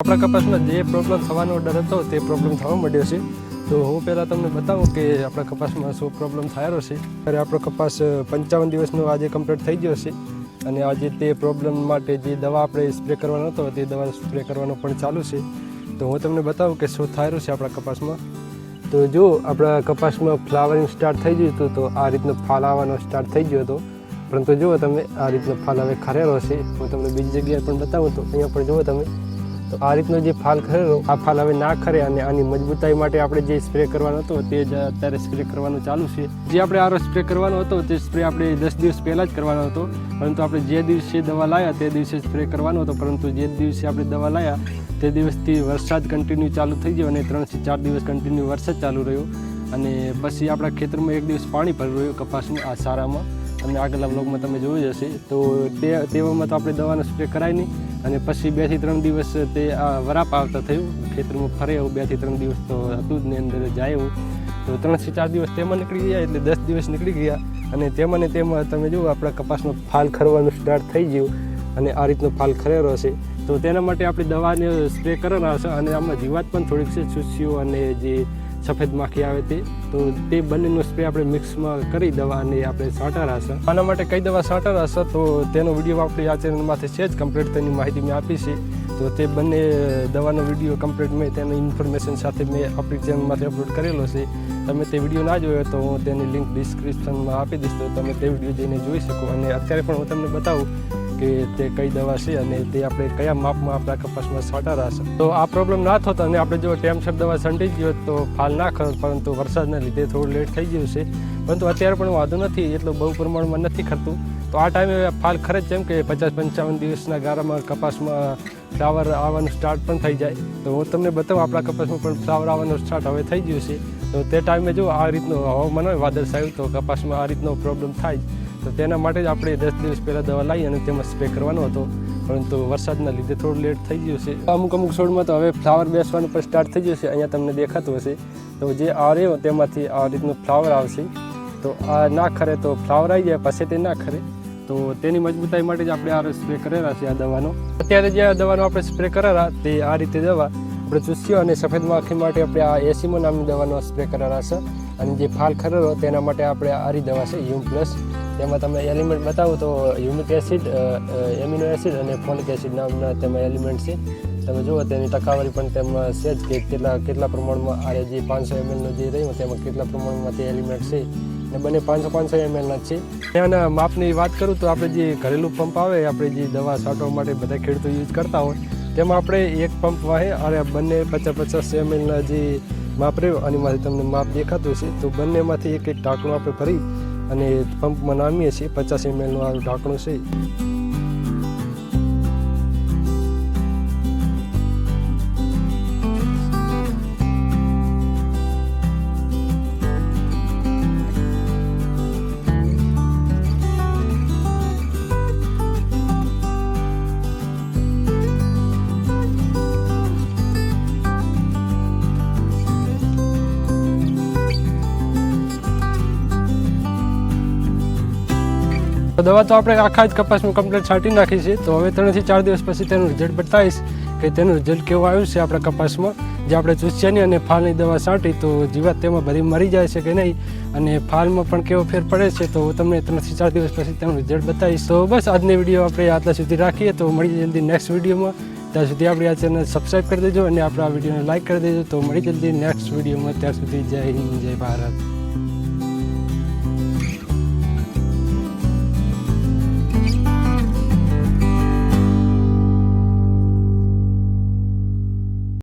આપણા કપાસમાં જે પ્રોબ્લેમ થવાનો ડર હતો તે પ્રોબ્લેમ થવા માંડ્યો છે. તો હું પહેલાં તમને બતાવું કે આપણા કપાસમાં શું પ્રોબ્લેમ થયેલો છે. ત્યારે આપણો કપાસ 55 દિવસનો આજે કમ્પ્લીટ થઈ ગયો છે અને આજે તે પ્રોબ્લેમ માટે જે દવા આપણે સ્પ્રે કરવાનો હતો તે દવા સ્પ્રે કરવાનો પણ ચાલુ છે. તો હું તમને બતાવું કે શું થયેલું છે આપણા કપાસમાં. તો જો આપણા કપાસમાં ફ્લાવરિંગ સ્ટાર્ટ થઈ ગયું હતું, તો આ રીતનો ફાલ આવવાનો સ્ટાર્ટ થઈ ગયો હતો. પરંતુ જુઓ તમે, આ રીતનો ફાલ હવે ખરેલો છે. હું તમને બીજી જગ્યાએ પણ બતાવું તો અહીંયા પણ જુઓ તમે, તો આ રીતનો જે ફાલ ખરેલો, આ ફાલ હવે ના ખરે અને આની મજબૂતાઈ માટે આપણે જે સ્પ્રે કરવાનો હતો તે જ અત્યારે સ્પ્રે કરવાનું ચાલુ છે. જે આપણે આરો સ્પ્રે કરવાનો હતો તે સ્પ્રે આપણે 10 દિવસ પહેલાં જ કરવાનો હતો, પરંતુ આપણે જે દિવસે દવા લાવ્યા તે દિવસે સ્પ્રે કરવાનો હતો. પરંતુ જે દિવસે આપણે દવા લાવ્યા તે દિવસથી વરસાદ કન્ટિન્યુ ચાલુ થઈ ગયો અને 3 થી 4 દિવસ કન્ટિન્યુ વરસાદ ચાલુ રહ્યો. અને પછી આપણા ખેતરમાં 1 દિવસ પાણી ભરી રહ્યું કપાસમાં આ સારામાં, અને આગળના બ્લોગમાં તમે જોયું જ હશે. તો તેવામાં તો આપણે દવાનો સ્પ્રે કરાય નહીં, અને પછી 2 થી 3 દિવસ તે આ વરાપ આવતા થયું ખેતરમાં ફરે એવું. 2 થી 3 દિવસ તો હતું જ ને અંદર જાય એવું. તો 3 થી 4 દિવસ તેમાં નીકળી ગયા, એટલે 10 દિવસ નીકળી ગયા. અને તેમાં ને તેમાં તમે જુઓ આપણા કપાસમાં ફાલ ખરવાનું સ્ટાર્ટ થઈ ગયું અને આ રીતનો ફાલ ખરેલો છે. તો તેના માટે આપણે દવાને સ્પ્રે કરવાના હશે. અને આમાં જીવાત પણ થોડીક છે, ચૂસ્યો અને જે સફેદ માખી આવે તે. તો તે બંનેનો સ્પ્રે આપણે મિક્સમાં કરી દવા અને આપણે છાંટવાના હશે. આના માટે કઈ દવા છાંટવાના હશે તો તેનો વિડીયો આપણી આ ચેનલમાંથી છે જ કમ્પ્લીટ, તેની માહિતી મેં આપી છે. તો તે બંને દવાનો વિડીયો કમ્પ્લીટ મેં તેની ઇન્ફોર્મેશન સાથે મેં આપણી ચેનલમાંથી અપલોડ કરેલો છે. તમે તે વિડીયો ના જોયો તો હું તેની લિંક ડિસ્ક્રિપ્શનમાં આપી દઈશ, તો તમે તે વિડીયો જઈને જોઈ શકો. અને અત્યારે પણ હું તમને બતાવું કે તે કઈ દવા છે અને તે આપણે કયા માપમાં આપણા કપાસમાં છાંટવાના હશે. તો આ પ્રોબ્લેમ ના થતો અને આપણે જો ટાઈમસર દવા છંટી ગયો તો ફાલ ના ખર, પરંતુ વરસાદના લીધે થોડું લેટ થઈ ગયું છે. પરંતુ અત્યારે પણ વાંધો નથી, એટલો બહુ પ્રમાણમાં નથી ખરતું. તો આ ટાઈમે ફાલ ખરે જ, જેમ કે 50-55 દિવસના ગાળામાં કપાસમાં ફ્લાવર આવવાનું સ્ટાર્ટ પણ થઈ જાય. તો હું તમને બતાવું આપણા કપાસમાં પણ ફ્લાવર આવવાનું સ્ટાર્ટ હવે થઈ ગયું છે. તો તે ટાઈમે જો આ રીતનો હવામાન હોય વાદળછાયું, તો કપાસમાં આ રીતનો પ્રોબ્લેમ થાય. તો તેના માટે જ આપણે 10 દિવસ પહેલાં દવા લાવી અને તેમાં સ્પ્રે કરવાનો હતો, પરંતુ વરસાદના લીધે થોડું લેટ થઈ ગયું છે. અમુક છોડમાં તો હવે ફ્લાવર બેસવાનું પણ સ્ટાર્ટ થઈ ગયું છે. અહીંયા તમને દેખાતું હશે. તો જે આ રહ્યો તેમાંથી આ રીતનું ફ્લાવર આવશે. તો આ ના ખરે તો ફ્લાવર આવી જાય, પછી તે ના ખરે. તો તેની મજબૂતાઈ માટે જ આપણે આ સ્પ્રે કરેલા છે આ દવાનો. અત્યારે જે આ દવાનો આપણે સ્પ્રે કરેલા તે આ રીતે દવા આપણે ચૂસ્યો અને સફેદ માખી માટે આપણે આ એસીમો નામની દવાનો સ્પ્રે કરેલા છે. અને જે ફાલ ખરેલો તેના માટે આપણે આરી દવા છે હ્યુમ પ્લસ. તેમાં તમે એલિમેન્ટ બતાવો તો હ્યુમિક એસિડ, એમિનો એસિડ અને ફોલિક એસિડ નામના તેમાં એલિમેન્ટ છે. તમે જુઓ તેની ટકાવારી પણ તેમાં છે જ કે કેટલા પ્રમાણમાં આ જે 500 ml જે રહ્યું તેમાં કેટલા પ્રમાણમાં તે એલિમેન્ટ છે. અને બંને 500 ml જ છે. ત્યાંના માપની વાત કરું તો આપણે જે ઘરેલું પંપ આવે, આપણે જે દવા છાંટવા માટે બધા ખેડૂતો યુઝ કરતા હોય, તેમાં આપણે એક પંપ વાહે અને બંને 50-50 mlના જે માપ રહ્યો આનીમાંથી તમને માપ દેખાતું છે. તો બંનેમાંથી એક ઢાંકણું આપણે ભરી અને પંપમાં નામીએ છીએ. 50 mlનું આ ઢાંકણું છે. દવા તો આપણે આખા જ કપાસમાં કમ્પ્લીટ છાંટી નાખી છે. તો હવે 3 થી 4 દિવસ પછી તેનું રિઝલ્ટ બતાવીશ કે તેનું રિઝલ્ટ કેવું આવ્યું છે આપણા કપાસમાં. જે આપણે ચૂસ્યાની અને ફાલની દવા છાંટી તો જીવાત તેમાં બધી મરી જાય છે કે નહીં, અને ફાલમાં પણ કેવો ફેર પડે છે, તો હું તમને 3 થી 4 દિવસ પછી તેનું રિઝલ્ટ બતાવીશ. તો બસ આજની વિડીયો આપણે આટલા સુધી રાખીએ. તો મળી જલ્દી નેક્સ્ટ વિડીયોમાં. ત્યાં સુધી આપણી આ ચેનલ સબસ્ક્રાઈબ કરી દેજો અને આપણા વિડીયોને લાઇક કરી દેજો. તો મળી જલ્દી નેક્સ્ટ વિડીયોમાં. ત્યાં સુધી જય હિન્દ, જય ભારત.